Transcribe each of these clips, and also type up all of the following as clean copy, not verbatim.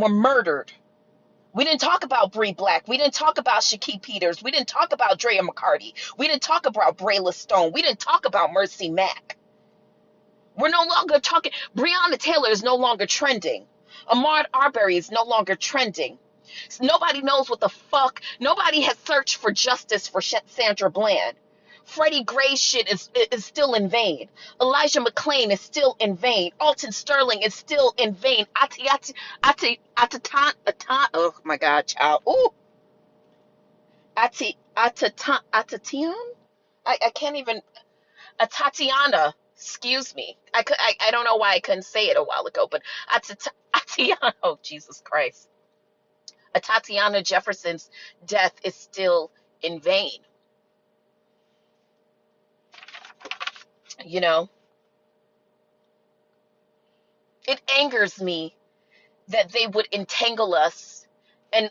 were murdered. We didn't talk about Bree Black. We didn't talk about Shaquille Peters. We didn't talk about Drea McCarty. We didn't talk about Brayla Stone. We didn't talk about Mercy Mack. We're no longer talking. Breonna Taylor is no longer trending. Ahmaud Arbery is no longer trending. Nobody knows what the fuck. Nobody has searched for justice for Sandra Bland. Freddie Gray's shit is still in vain. Elijah McClain is still in vain. Alton Sterling is still in vain. Oh my God, child. Ooh. Atatian? I can't even. Tatiana. Excuse me. I don't know why I couldn't say it a while ago, but Tatiana. Oh, Jesus Christ. Tatiana Jefferson's death is still in vain. You know, it angers me that they would entangle us and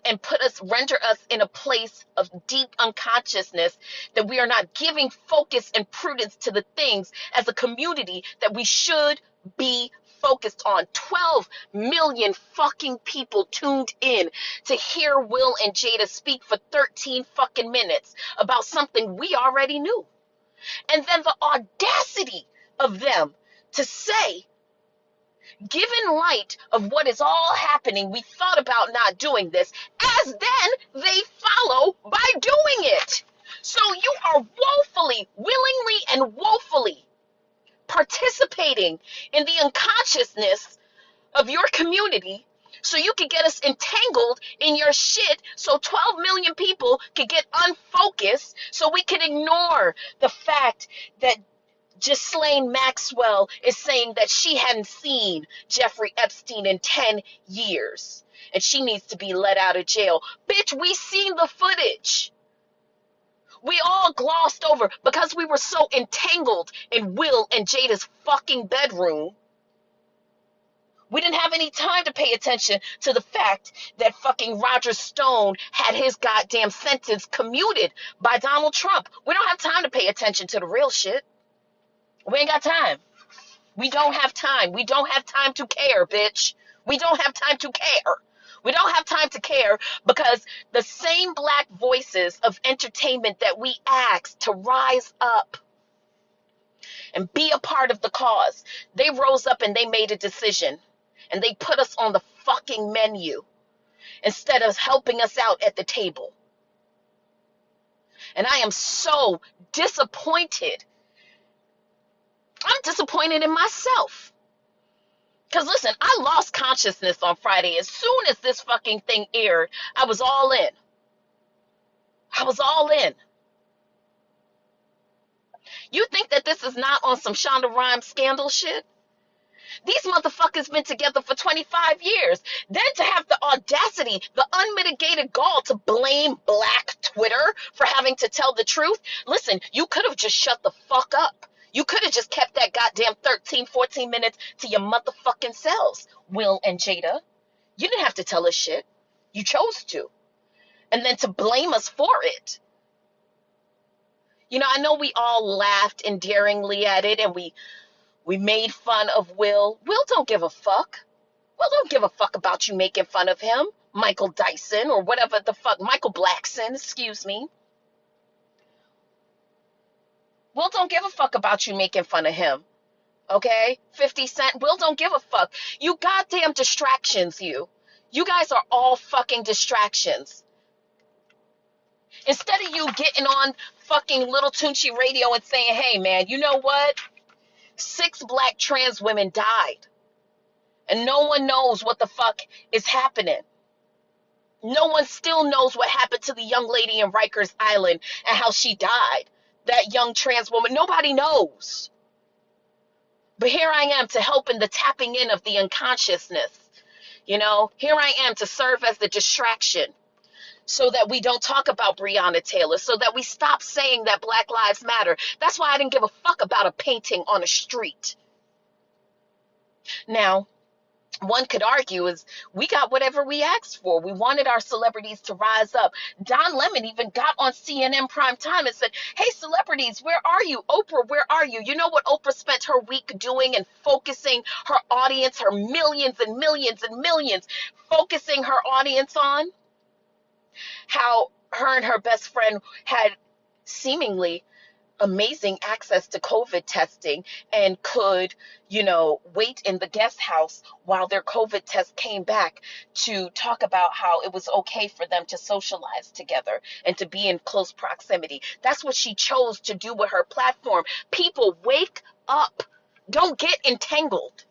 render us in a place of deep unconsciousness, that we are not giving focus and prudence to the things as a community that we should be focused on. 12 million fucking people tuned in to hear Will and Jada speak for 13 fucking minutes about something we already knew. And then the audacity of them to say, given light of what is all happening, we thought about not doing this, as then they follow by doing it. So you are woefully, willingly and woefully participating in the unconsciousness of your community so you can get us entangled in your shit, so 12 million people can get unfocused, so we can ignore the fact that Ghislaine Maxwell is saying that she hadn't seen Jeffrey Epstein in 10 years and she needs to be let out of jail. Bitch, we seen the footage. We all glossed over because we were so entangled in Will and Jada's fucking bedroom. We didn't have any time to pay attention to the fact that fucking Roger Stone had his goddamn sentence commuted by Donald Trump. We don't have time to pay attention to the real shit. We ain't got time. We don't have time. We don't have time to care, bitch. We don't have time to care. We don't have time to care because the same black voices of entertainment that we asked to rise up and be a part of the cause, they rose up and they made a decision. And they put us on the fucking menu instead of helping us out at the table. And I am so disappointed. I'm disappointed in myself. Because listen, I lost consciousness on Friday. As soon as this fucking thing aired, I was all in. I was all in. You think that this is not on some Shonda Rhimes scandal shit? These motherfuckers been together for 25 years. Then to have the audacity, the unmitigated gall to blame Black Twitter for having to tell the truth. Listen, you could have just shut the fuck up. You could have just kept that goddamn 13, 14 minutes to your motherfucking selves, Will and Jada. You didn't have to tell us shit. You chose to. And then to blame us for it. You know, I know we all laughed endearingly at it and we made fun of Will. Will don't give a fuck. Will don't give a fuck about you making fun of him. Michael Dyson or whatever the fuck. Michael Blackson, excuse me. Will don't give a fuck about you making fun of him. Okay? 50 Cent. Will don't give a fuck. You goddamn distractions, you. You guys are all fucking distractions. Instead of you getting on fucking Little Tunchi Radio and saying, hey man, you know what? 6 black trans women died. And no one knows what the fuck is happening. No one still knows what happened to the young lady in Rikers Island and how she died. That young trans woman. Nobody knows. But here I am to help in the tapping in of the unconsciousness. You know, here I am to serve as the distraction so that we don't talk about Breonna Taylor, so that we stop saying that Black Lives Matter. That's why I didn't give a fuck about a painting on a street. Now, one could argue is we got whatever we asked for. We wanted our celebrities to rise up. Don Lemon even got on CNN prime time and said, hey, celebrities, where are you? Oprah, where are you? You know what Oprah spent her week doing and focusing her audience, her millions and millions and millions, focusing her audience on? How her and her best friend had seemingly amazing access to COVID testing and could, wait in the guest house while their COVID test came back to talk about how it was okay for them to socialize together and to be in close proximity. That's what she chose to do with her platform. People, wake up. Don't get entangled.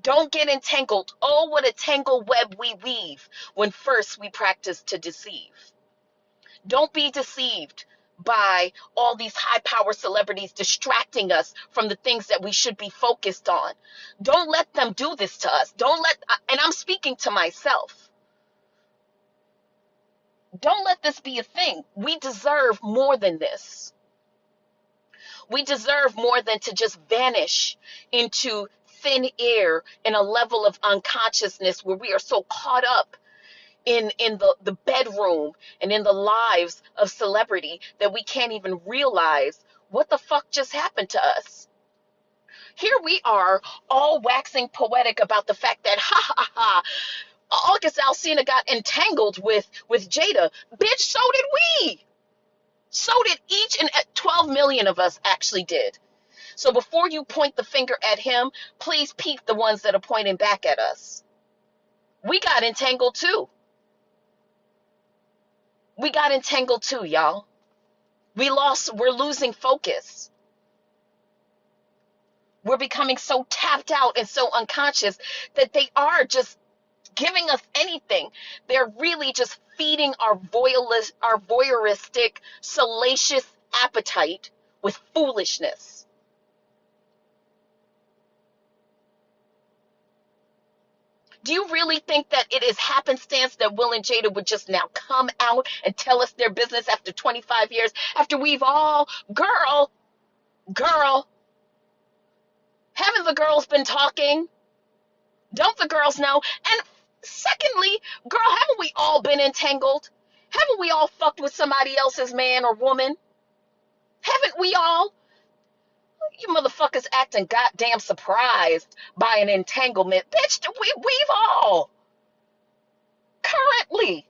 Don't get entangled. Oh, what a tangled web we weave when first we practice to deceive. Don't be deceived by all these high power celebrities distracting us from the things that we should be focused on. Don't let them do this to us. And I'm speaking to myself. Don't let this be a thing. We deserve more than this. We deserve more than to just vanish into thin air in a level of unconsciousness where we are so caught up in the bedroom and in the lives of celebrity that we can't even realize what the fuck just happened to us. Here we are all waxing poetic about the fact that August Alsina got entangled with Jada. Bitch, so did we. So did each and 12 million of us actually did. So before you point the finger at him, please peep the ones that are pointing back at us. We got entangled too. We got entangled too, y'all. We're losing focus. We're becoming so tapped out and so unconscious that they are just giving us anything. They're really just feeding our voyeuristic, salacious appetite with foolishness. Do you really think that it is happenstance that Will and Jada would just now come out and tell us their business after 25 years? After we've all, girl, haven't the girls been talking? Don't the girls know? And secondly, girl, haven't we all been entangled? Haven't we all fucked with somebody else's man or woman? Haven't we all? You motherfuckers acting goddamn surprised by an entanglement. Bitch, we've all. Currently.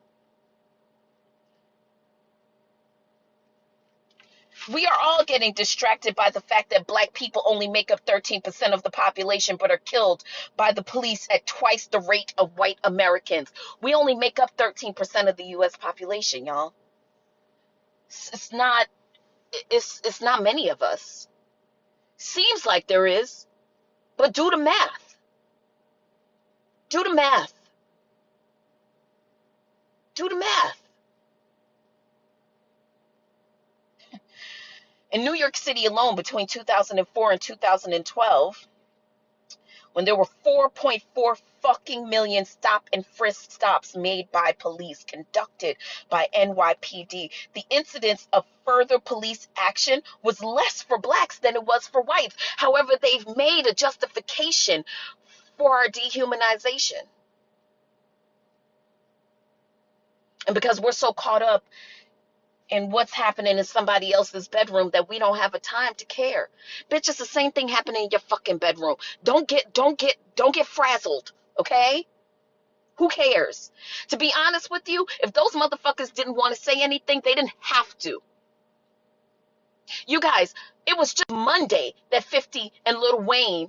We are all getting distracted by the fact that black people only make up 13% of the population but are killed by the police at twice the rate of white Americans. We only make up 13% of the U.S. population, y'all. It's not many of us. Seems like there is, but do the math. Do the math. Do the math. In New York City alone, between 2004 and 2012, when there were 4.4 fucking million stop and frisk stops made by police, conducted by NYPD, the incidence of further police action was less for blacks than it was for whites. However, they've made a justification for our dehumanization. And because we're so caught up in what's happening in somebody else's bedroom that we don't have a time to care. Bitch, it's the same thing happening in your fucking bedroom. Don't get frazzled, okay? Who cares? To be honest with you, if those motherfuckers didn't want to say anything, they didn't have to. You guys, it was just Monday that 50 and Lil Wayne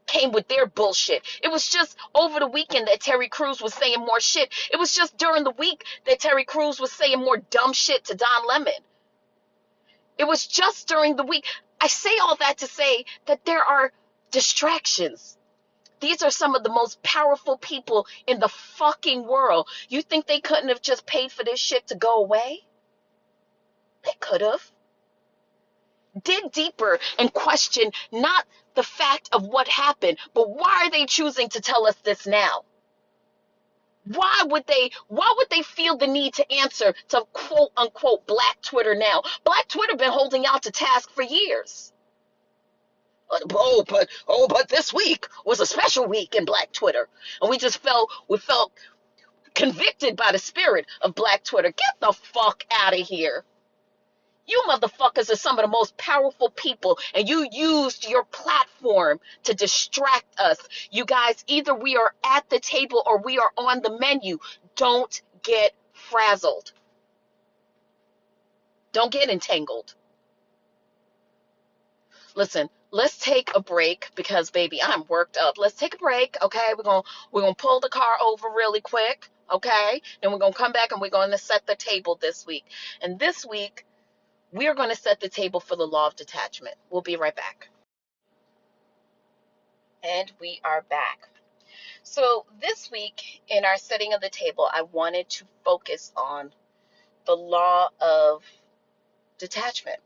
came with their bullshit. It was just over the weekend that Terry Crews was saying more shit. It was just during the week that Terry Crews was saying more dumb shit to Don Lemon. It was just during the week. I say all that to say that there are distractions. These are some of the most powerful people in the fucking world. You think they couldn't have just paid for this shit to go away? They could have. Dig deeper and question not the fact of what happened, but why are they choosing to tell us this now? Why would they feel the need to answer to quote unquote black Twitter now? Black Twitter been holding y'all to task for years. But this week was a special week in Black Twitter, and we felt convicted by the spirit of Black Twitter. Get the fuck out of here. You motherfuckers are some of the most powerful people, and you used your platform to distract us. You guys, either we are at the table or we are on the menu. Don't get frazzled. Don't get entangled. Listen, let's take a break because baby, I'm worked up. Let's take a break, okay? We're gonna pull the car over really quick, okay? Then we're gonna come back and we're gonna set the table this week. And this week, we are gonna set the table for the law of detachment. We'll be right back. And we are back. So this week in our setting of the table, I wanted to focus on the law of detachment.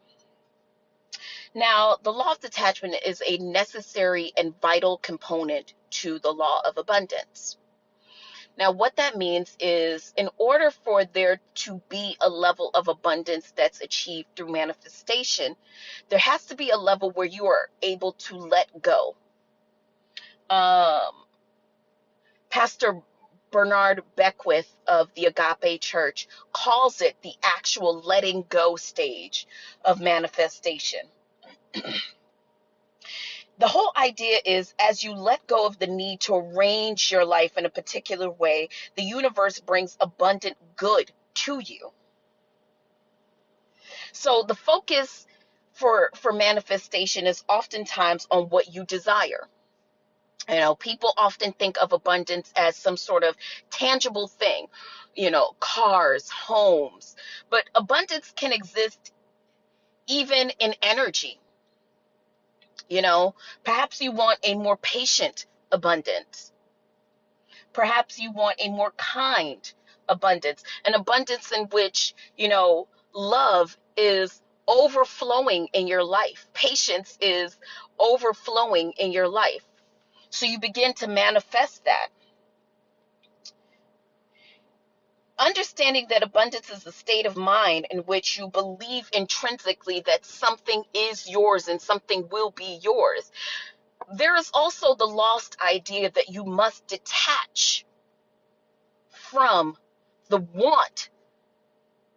Now, the law of detachment is a necessary and vital component to the law of abundance. Now, what that means is in order for there to be a level of abundance that's achieved through manifestation, there has to be a level where you are able to let go. Pastor Bernard Beckwith of the Agape Church calls it the actual letting go stage of manifestation. The whole idea is as you let go of the need to arrange your life in a particular way, the universe brings abundant good to you. So the focus for manifestation is oftentimes on what you desire. You know, people often think of abundance as some sort of tangible thing, you know, cars, homes, but abundance can exist even in energy. You know, perhaps you want a more patient abundance. Perhaps you want a more kind abundance, an abundance in which, you know, love is overflowing in your life. Patience is overflowing in your life. So you begin to manifest that. Understanding that abundance is a state of mind in which you believe intrinsically that something is yours and something will be yours. There is also the lost idea that you must detach from the want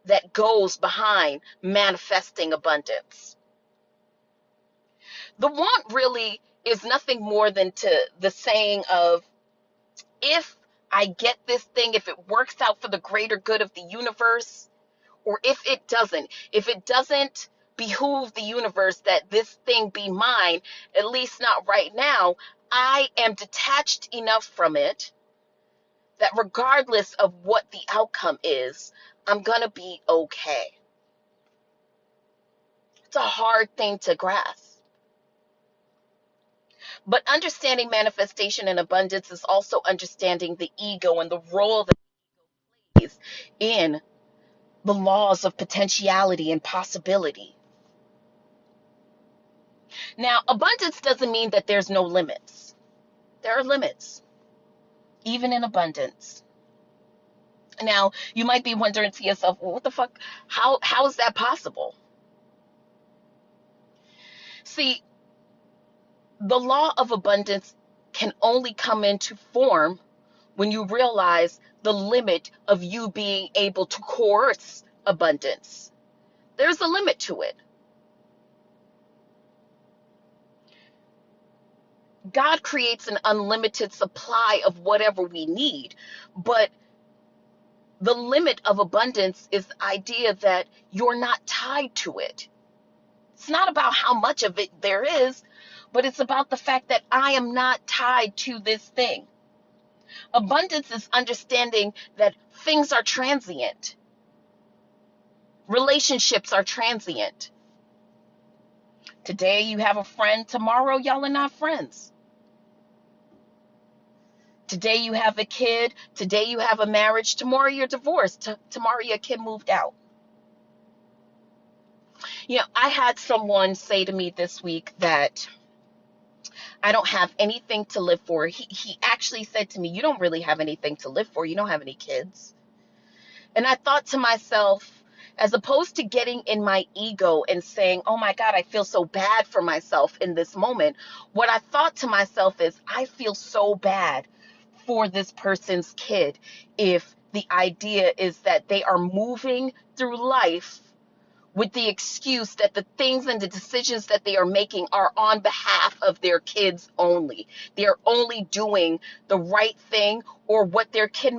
that goes behind manifesting abundance. The want really is nothing more than the saying of, if I get this thing, if it works out for the greater good of the universe, or if it doesn't behoove the universe that this thing be mine, at least not right now, I am detached enough from it that regardless of what the outcome is, I'm going to be okay. It's a hard thing to grasp. But understanding manifestation and abundance is also understanding the ego and the role that it plays in the laws of potentiality and possibility. Now, abundance doesn't mean that there's no limits. There are limits, even in abundance. Now, you might be wondering to yourself, well, what the fuck? How is that possible? See, the law of abundance can only come into form when you realize the limit of you being able to coerce abundance. There's a limit to it. God creates an unlimited supply of whatever we need, but the limit of abundance is the idea that you're not tied to it. It's not about how much of it there is, but it's about the fact that I am not tied to this thing. Abundance is understanding that things are transient. Relationships are transient. Today you have a friend, tomorrow y'all are not friends. Today you have a kid, today you have a marriage, tomorrow you're divorced, tomorrow your kid moved out. You know, I had someone say to me this week that I don't have anything to live for. He actually said to me, you don't really have anything to live for. You don't have any kids. And I thought to myself, as opposed to getting in my ego and saying, oh my God, I feel so bad for myself in this moment. What I thought to myself is, I feel so bad for this person's kid if the idea is that they are moving through life with the excuse that the things and the decisions that they are making are on behalf of their kids only. They are only doing the right thing or what their kid